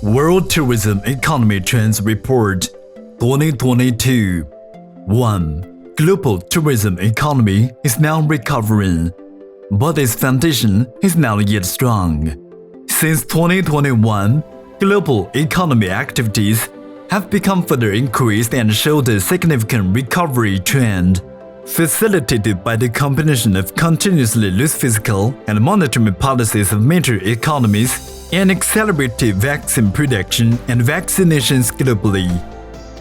World Tourism Economy Trends Report 2022. 1. Global tourism economy is now recovering, but its foundation is not yet strong. Since 2021, global economy activities have become further increased and showed a significant recovery trend, facilitated by the combination of continuously loose fiscal and monetary policies of major economies and accelerated vaccine production and vaccinations globally.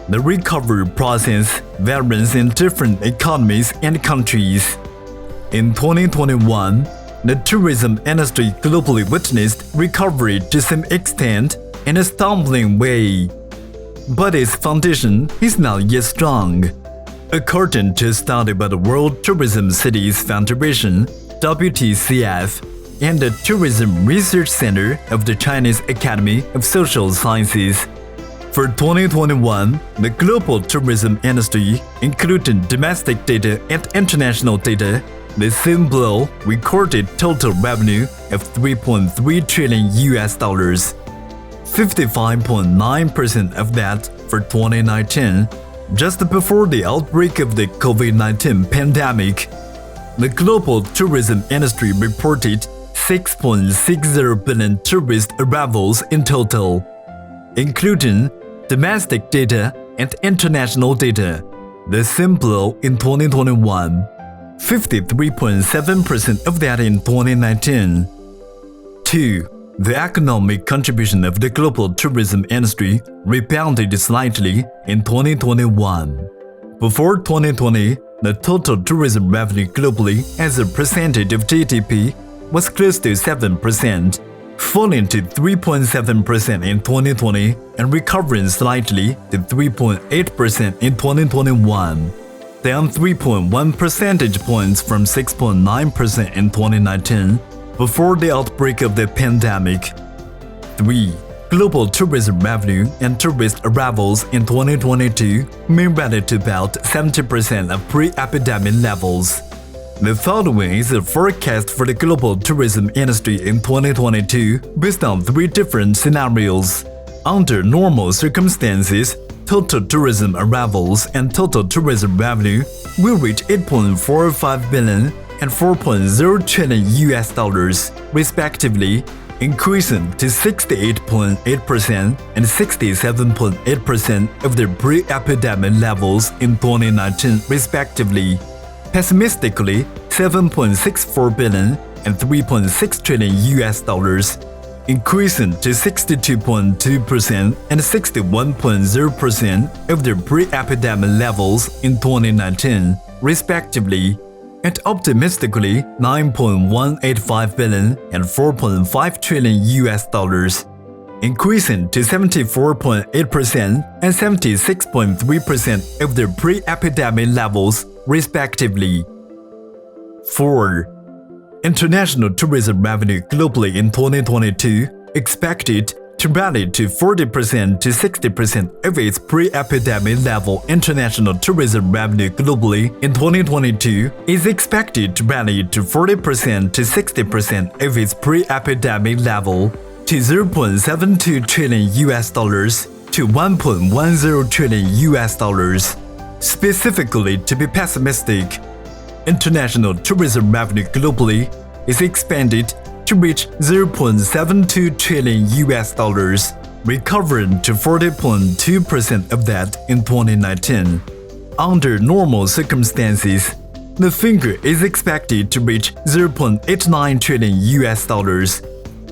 The recovery process varies in different economies and countries. In 2021, the tourism industry globally witnessed recovery to some extent in a stumbling way, but its foundation is not yet strong. According to a study by the World Tourism Cities Federation (WTCF) and the Tourism Research Center of the Chinese Academy of Social Sciences, for 2021, the global tourism industry, including domestic data and international data, the same below recorded total revenue of $3.3 trillion, 55.9% of that for 2019, just before the outbreak of the COVID-19 pandemic. The global tourism industry reported 6.60 billion tourist arrivals in total, including domestic data and international data. The same below in 2021, 53.7% of that in 2019. 2. The economic contribution of the global tourism industry rebounded slightly in 2021. Before 2020, the total tourism revenue globally as a percentage of GDP was close to 7%, falling to 3.7% in 2020 and recovering slightly to 3.8% in 2021, down 3.1 percentage points from 6.9% in 2019 before the outbreak of the pandemic. 3. Global tourism revenue and tourist arrivals in 2022 may rally to about 70% of pre-epidemic levels. The following is a forecast for the global tourism industry in 2022 based on 3 different scenarios. Under normal circumstances, total tourism arrivals and total tourism revenue will reach $8.45 billion and $4.0 trillion respectively, increasing to 68.8% and 67.8% of their pre-epidemic levels in 2019 respectively. Pessimistically, $7.64 billion and $3.6 trillion, increasing to 62.2% and 61.0% of their pre-epidemic levels in 2019 respectively, and optimistically $9.185 billion and $4.5 trillion, increasing to 74.8% and 76.3% of their pre-epidemic levels respectively. 4. International tourism revenue globally in 2022 expected to rally to 40% to 60% of its pre-epidemic level. International tourism revenue globally in 2022 is expected to rally to 40% to 60% of its pre-epidemic level, to $0.72 trillion to $1.10 trillion. Specifically, to be pessimistic, international tourism revenue globally is expected to reach $0.72 trillion, recovering to 40.2% of that in 2019. Under normal circumstances, the figure is expected to reach $0.89 trillion,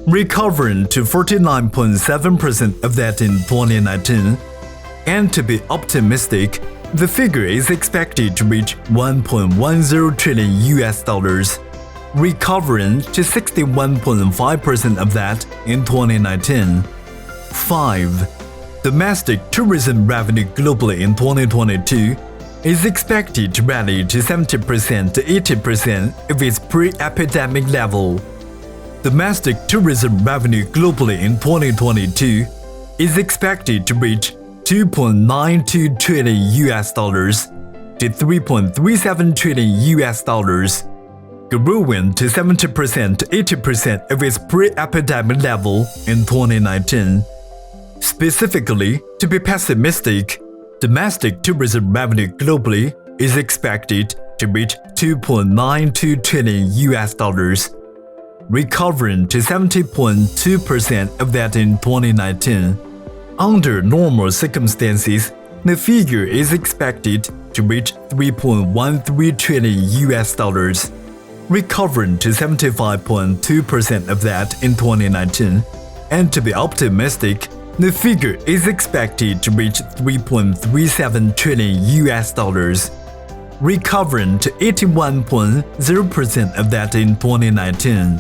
recovering to 49.7% of that in 2019. And to be optimistic, the figure is expected to reach $1.10 trillion, recovering to 61.5% of that in 2019. 5. Domestic tourism revenue globally in 2022 is expected to rally to 70% to 80% of its pre-epidemic level. Domestic tourism revenue globally in 2022 is expected to reach $2.92 trillion to $3.37 trillion, growing to 70% to 80% of its pre-epidemic level in 2019. Specifically, to be pessimistic, domestic tourism revenue globally is expected to reach $2.92 trillion, recovering to 70.2% of that in 2019. Under normal circumstances, the figure is expected to reach $3.13 trillion, recovering to 75.2% of that in 2019. And to be optimistic, the figure is expected to reach $3.37 trillion, recovering to 81.0% of that in 2019.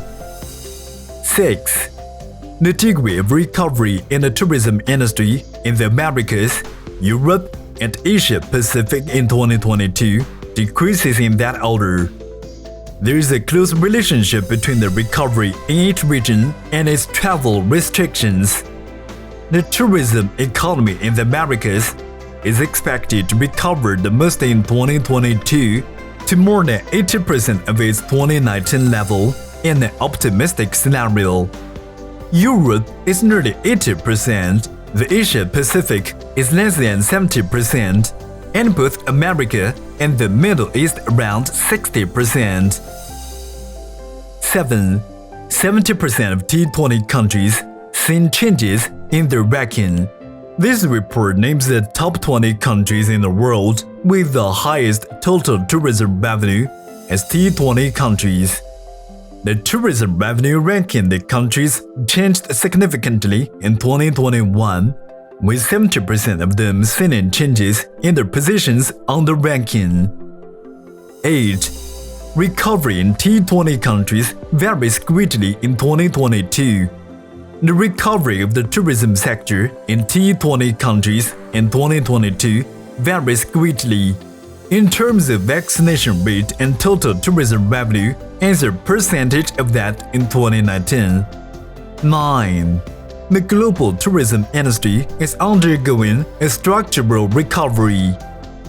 6. The degree of recovery in the tourism industry in the Americas, Europe, and Asia-Pacific in 2022 decreases in that order. There is a close relationship between the recovery in each region and its travel restrictions. The tourism economy in the Americas is expected to recover the most in 2022 to more than 80% of its 2019 level in an optimistic scenario. Europe is nearly 80%, the Asia-Pacific is less than 70%, and both America and the Middle East around 60%. 7. 70% of T20 countries seen changes in their ranking. This report names the top 20 countries in the world with the highest total tourism revenue as T20 countries. The tourism revenue ranking in the countries changed significantly in 2021, with 70% of them seeing changes in their positions on the ranking. 8. Recovery in T20 countries varies greatly in 2022. The recovery of the tourism sector in T20 countries in 2022 varies greatly in terms of vaccination rate and total tourism revenue as a percentage of that in 2019. 9. The global tourism industry is undergoing a structural recovery.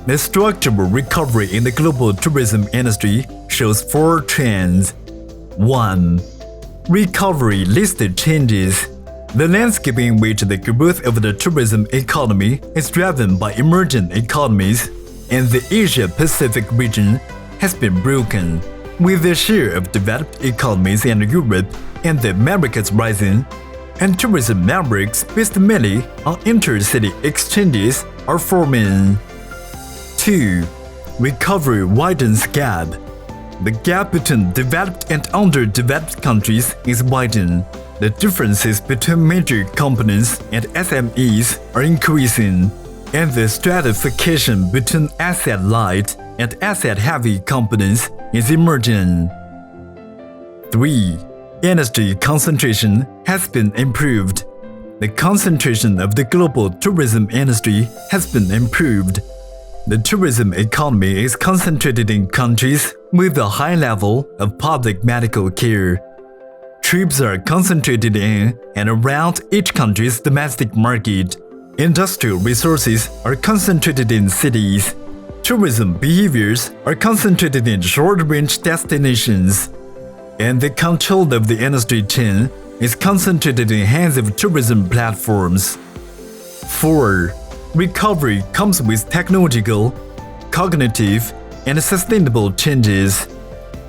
The structural recovery in the global tourism industry shows 4 trends. 1. Recovery listed changes. The landscape in which the growth of the tourism economy is driven by emerging economies and the Asia-Pacific region has been broken, with the share of developed economies in Europe and the Americas rising, and tourism networks based mainly on intercity exchanges are forming. 2. Recovery widens gap. The gap between developed and underdeveloped countries is widening. The differences between major companies and SMEs are increasing, and the stratification between asset-light and asset-heavy companies is emerging. 3. Industry concentration has been improved. The concentration of the global tourism industry has been improved. The tourism economy is concentrated in countries with a high level of public medical care. Trips are concentrated in and around each country's domestic market. Industrial resources are concentrated in cities. Tourism behaviors are concentrated in short-range destinations. And the control of the industry chain is concentrated in hands of tourism platforms. 4. Recovery comes with technological, cognitive, and sustainable changes.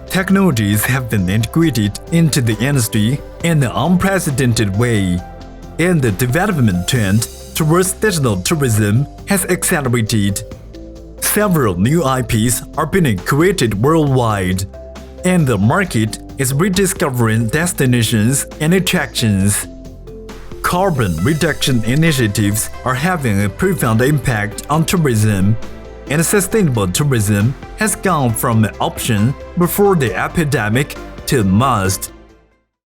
Technologies have been integrated into the industry in an unprecedented way, and the development trend towards digital tourism has accelerated. Several new IPs are being created worldwide, and the market is rediscovering destinations and attractions. Carbon reduction initiatives are having a profound impact on tourism, and sustainable tourism has gone from an option before the epidemic to a must.